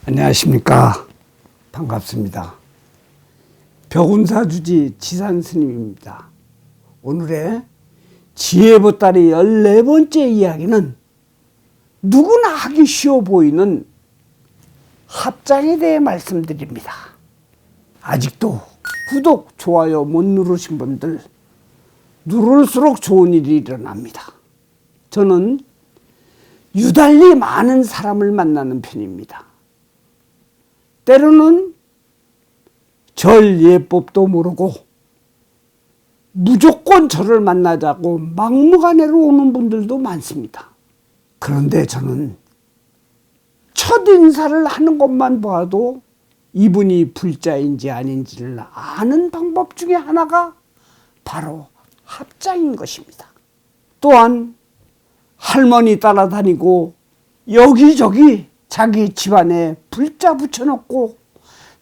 안녕하십니까. 반갑습니다. 벽운사주지 지산스님입니다. 오늘의 지혜보따리 14번째 이야기는 누구나 하기 쉬워 보이는 합장에 대해 말씀드립니다. 아직도 구독, 좋아요 못 누르신 분들 누를수록 좋은 일이 일어납니다. 저는 유달리 많은 사람을 만나는 편입니다. 때로는 절 예법도 모르고 무조건 저를 만나자고 막무가내로 오는 분들도 많습니다. 그런데 저는 첫 인사를 하는 것만 봐도 이분이 불자인지 아닌지를 아는 방법 중에 하나가 바로 합장인 것입니다. 또한 할머니 따라다니고 여기저기 자기 집안에 불자 붙여놓고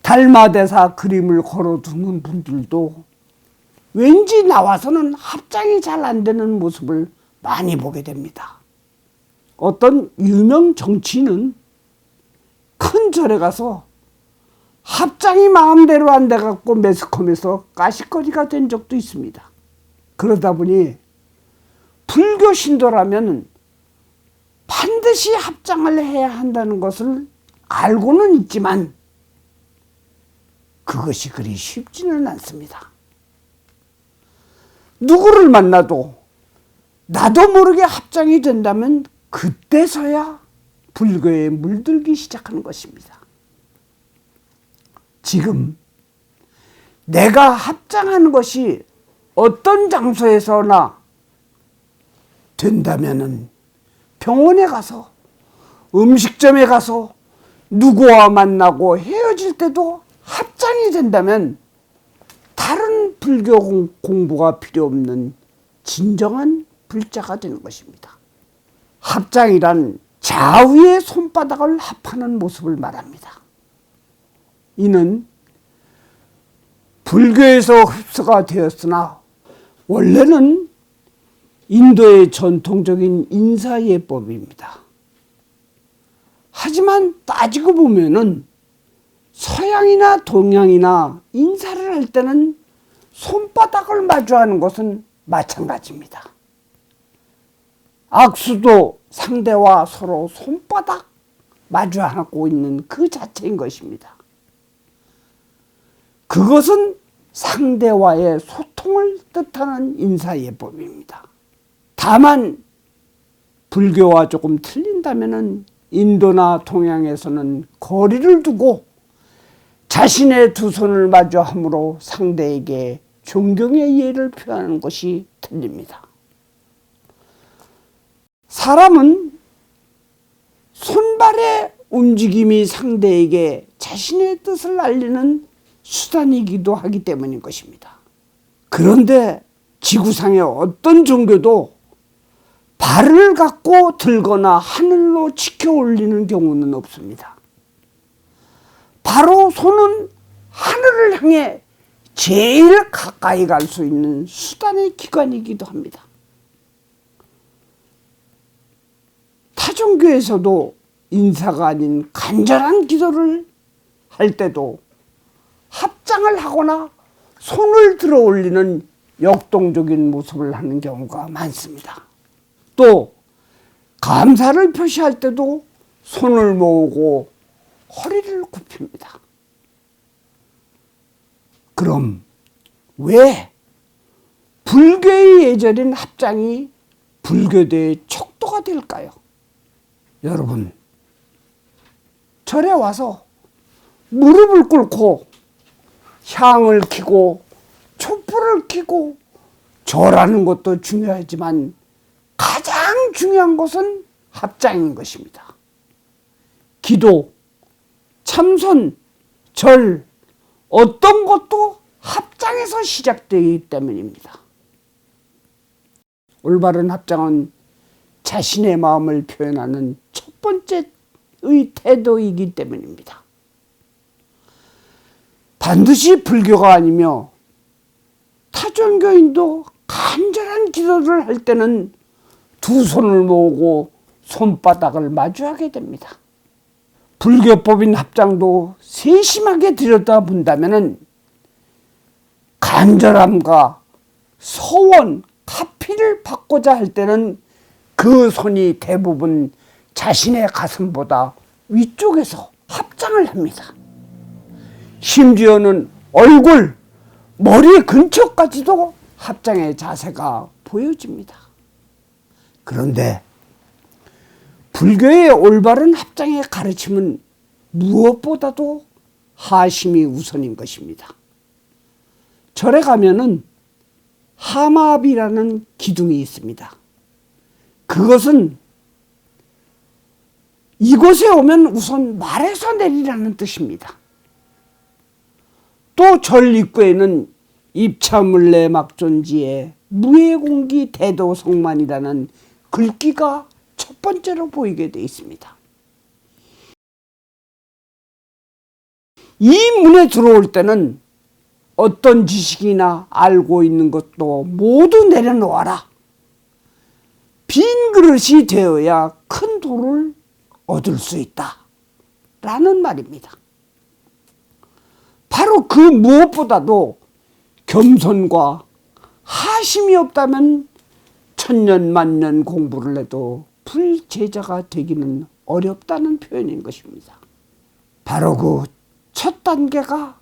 달마대사 그림을 걸어두는 분들도 왠지 나와서는 합장이 잘 안 되는 모습을 많이 보게 됩니다. 어떤 유명 정치인은 큰 절에 가서 합장이 마음대로 안 돼갖고 매스컴에서 가시거리가 된 적도 있습니다. 그러다 보니 불교 신도라면 반드시 합장을 해야 한다는 것을 알고는 있지만 그것이 그리 쉽지는 않습니다. 누구를 만나도 나도 모르게 합장이 된다면 그때서야 불교에 물들기 시작하는 것입니다. 지금 내가 합장하는 것이 어떤 장소에서나 된다면은 병원에 가서 음식점에 가서 누구와 만나고 헤어질 때도 합장이 된다면 다른 불교 공부가 필요 없는 진정한 불자가 되는 것입니다. 합장이란 좌우의 손바닥을 합하는 모습을 말합니다. 이는 불교에서 흡수가 되었으나 원래는 인도의 전통적인 인사예법입니다. 하지만 따지고 보면은 서양이나 동양이나 인사를 할 때는 손바닥을 마주하는 것은 마찬가지입니다. 악수도 상대와 서로 손바닥 마주하고 있는 그 자체인 것입니다. 그것은 상대와의 소통을 뜻하는 인사예법입니다. 다만 불교와 조금 틀린다면은 인도나 동양에서는 거리를 두고 자신의 두 손을 마주함으로 상대에게 존경의 예를 표하는 것이 틀립니다. 사람은 손발의 움직임이 상대에게 자신의 뜻을 알리는 수단이기도 하기 때문인 것입니다. 그런데 지구상의 어떤 종교도 발을 갖고 들거나 하늘로 치켜 올리는 경우는 없습니다. 바로 손은 하늘을 향해 제일 가까이 갈 수 있는 수단의 기관이기도 합니다. 타종교에서도 인사가 아닌 간절한 기도를 할 때도 합장을 하거나 손을 들어 올리는 역동적인 모습을 하는 경우가 많습니다. 또 감사를 표시할 때도 손을 모으고 허리를 굽힙니다. 그럼 왜 불교의 예절인 합장이 불교대의 척도가 될까요? 여러분, 절에 와서 무릎을 꿇고 향을 켜고 촛불을 켜고 절하는 것도 중요하지만 가장 중요한 것은 합장인 것입니다. 기도, 참선, 절, 어떤 것도 합장에서 시작되기 때문입니다. 올바른 합장은 자신의 마음을 표현하는 첫 번째의 태도이기 때문입니다. 반드시 불교가 아니며 타종교인도 간절한 기도를 할 때는 두 손을 모으고 손바닥을 마주하게 됩니다. 불교법인 합장도 세심하게 들여다본다면 간절함과 서원, 카피를 받고자 할 때는 그 손이 대부분 자신의 가슴보다 위쪽에서 합장을 합니다. 심지어는 얼굴, 머리 근처까지도 합장의 자세가 보여집니다. 그런데 불교의 올바른 합장의 가르침은 무엇보다도 하심이 우선인 것입니다. 절에 가면은 하마비라는 기둥이 있습니다. 그것은 이곳에 오면 우선 말에서 내리라는 뜻입니다. 또 절 입구에는 입차물레 막존지에 무해공기 대도성만이라는 글귀가 첫 번째로 보이게 되어 있습니다. 이 문에 들어올 때는 어떤 지식이나 알고 있는 것도 모두 내려놓아라. 빈 그릇이 되어야 큰 도를 얻을 수 있다. 라는 말입니다. 바로 그 무엇보다도 겸손과 하심이 없다면 천년 만년 공부를 해도 불제자가 되기는 어렵다는 표현인 것입니다. 바로 그 첫 단계가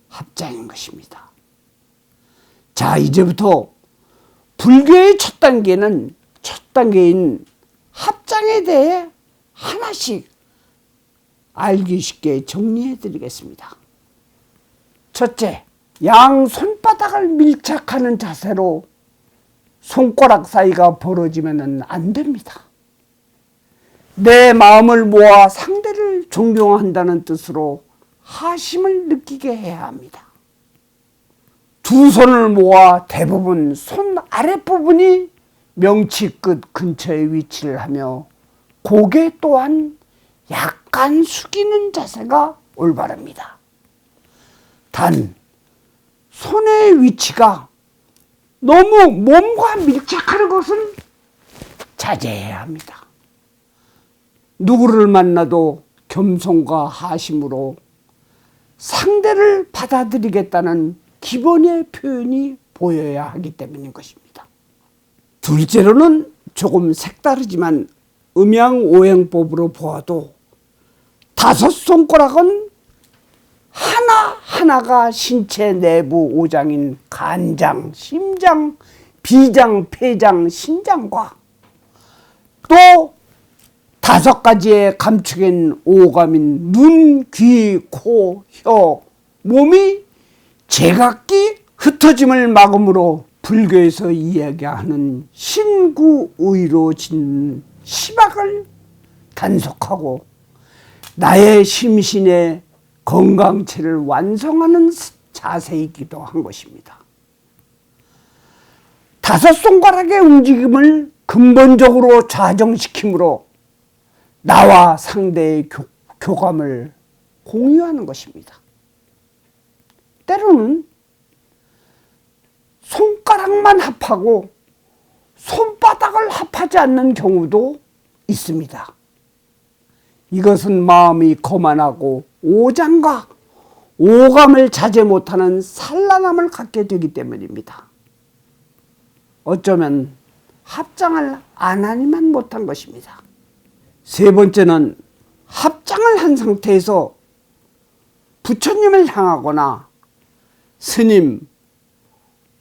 합장인 것입니다. 자, 이제부터 불교의 첫 단계인 합장에 대해 하나씩 알기 쉽게 정리해 드리겠습니다. 첫째, 양 손바닥을 밀착하는 자세로 손가락 사이가 벌어지면 안 됩니다. 내 마음을 모아 상대를 존경한다는 뜻으로 하심을 느끼게 해야 합니다. 두 손을 모아 대부분 손 아랫부분이 명치 끝 근처에 위치를 하며 고개 또한 약간 숙이는 자세가 올바릅니다. 단, 손의 위치가 너무 몸과 밀착하는 것은 자제해야 합니다. 누구를 만나도 겸손과 하심으로 상대를 받아들이겠다는 기본의 표현이 보여야 하기 때문인 것입니다. 둘째로는 조금 색다르지만 음양오행법으로 보아도 다섯 손가락은 하나하나가 신체 내부 오장인 간장, 심장, 비장, 폐장, 신장과 또 다섯 가지의 감축인 오감인 눈, 귀, 코, 혀, 몸이 제각기 흩어짐을 막음으로 불교에서 이야기하는 신구의로 짓는 시박을 단속하고 나의 심신의 건강체를 완성하는 자세이기도 한 것입니다. 다섯 손가락의 움직임을 근본적으로 좌정시키므로 나와 상대의 교감을 공유하는 것입니다. 때로는 손가락만 합하고 손바닥을 합하지 않는 경우도 있습니다. 이것은 마음이 거만하고 오장과 오감을 자제 못하는 산란함을 갖게 되기 때문입니다. 어쩌면 합장을 안 하니만 못한 것입니다. 세 번째는 합장을 한 상태에서 부처님을 향하거나 스님,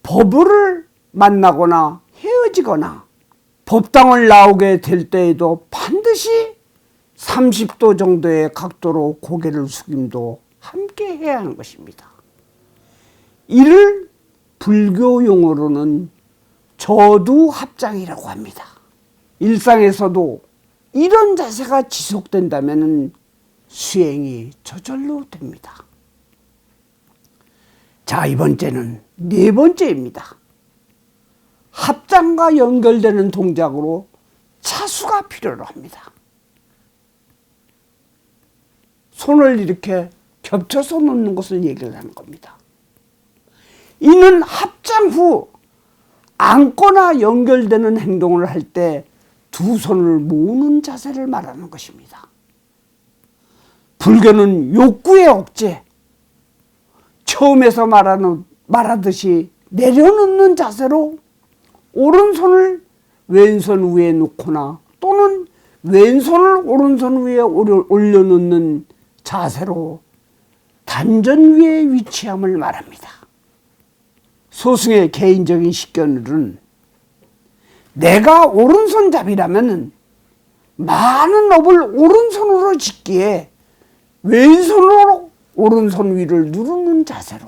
법을 만나거나 헤어지거나 법당을 나오게 될 때에도 반드시 30도 정도의 각도로 고개를 숙임도 함께 해야 하는 것입니다. 이를 불교 용어로는 저두합장이라고 합니다. 일상에서도 이런 자세가 지속된다면 수행이 저절로 됩니다. 자, 이번째는 네 번째입니다. 합장과 연결되는 동작으로 차수가 필요로 합니다. 손을 이렇게 겹쳐서 놓는 것을 얘기를 하는 겁니다. 이는 합장 후 안거나 연결되는 행동을 할 때 두 손을 모으는 자세를 말하는 것입니다. 불교는 욕구의 억제, 처음에서 말하듯이 내려놓는 자세로 오른손을 왼손 위에 놓거나 또는 왼손을 오른손 위에 올려놓는 자세로 단전 위에 위치함을 말합니다. 소승의 개인적인 식견으로는 내가 오른손잡이라면 많은 업을 오른손으로 짓기에 왼손으로 오른손 위를 누르는 자세로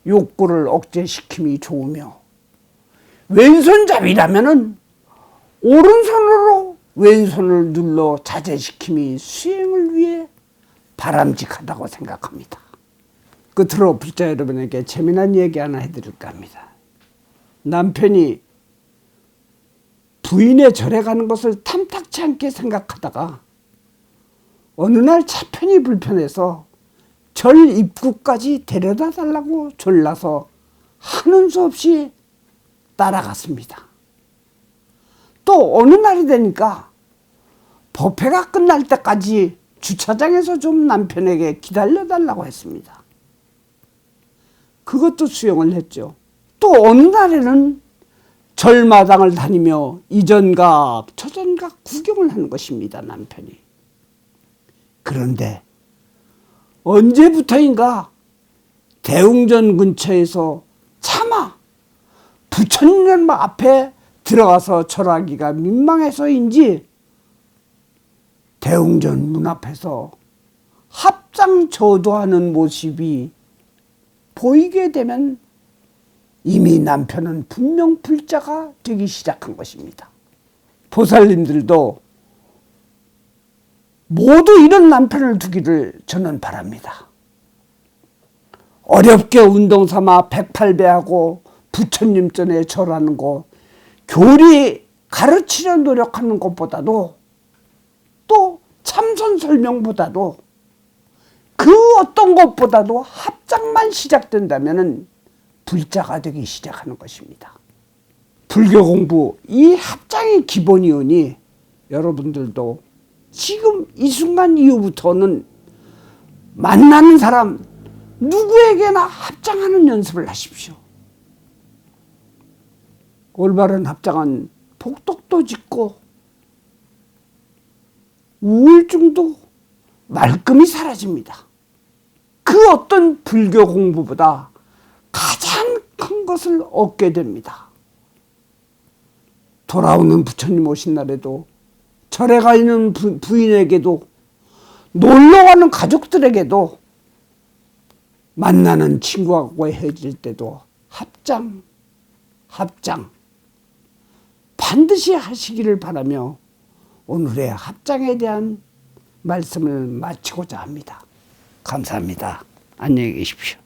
욕구를 억제시킴이 좋으며, 왼손잡이라면 오른손으로 왼손을 눌러 자제시킴이 수행을 위해 바람직하다고 생각합니다. 끝으로 불자 여러분에게 재미난 얘기 하나 해드릴까 합니다. 남편이 부인의 절에 가는 것을 탐탁치 않게 생각하다가 어느 날 차편이 불편해서 절 입구까지 데려다 달라고 졸라서 하는 수 없이 따라갔습니다. 또 어느 날이 되니까 법회가 끝날 때까지 주차장에서 좀 남편에게 기다려달라고 했습니다. 그것도 수용을 했죠. 또 어느 날에는 절마당을 다니며 이전각 저전각 구경을 하는 것입니다, 남편이. 그런데 언제부터인가 대웅전 근처에서 차마 부처님 앞에 들어가서 절하기가 민망해서인지 대웅전 문 앞에서 합장 저도하는 모습이 보이게 되면 이미 남편은 분명 불자가 되기 시작한 것입니다. 보살님들도 모두 이런 남편을 두기를 저는 바랍니다. 어렵게 운동 삼아 108배하고 부처님 전에 절하는 것, 교리 가르치려 노력하는 것보다도, 또 참선 설명보다도, 그 어떤 것보다도 합장만 시작된다면 불자가 되기 시작하는 것입니다. 불교 공부, 이 합장이 기본이오니 여러분들도 지금 이 순간 이후부터는 만나는 사람 누구에게나 합장하는 연습을 하십시오. 올바른 합장은 복덕도 짓고 우울증도 말끔히 사라집니다. 그 어떤 불교 공부보다 가장 큰 것을 얻게 됩니다. 돌아오는 부처님 오신 날에도 절에 가 있는 부인에게도, 놀러가는 가족들에게도, 만나는 친구하고 헤어질 때도 합장 반드시 하시기를 바라며 오늘의 합장에 대한 말씀을 마치고자 합니다. 감사합니다. 안녕히 계십시오.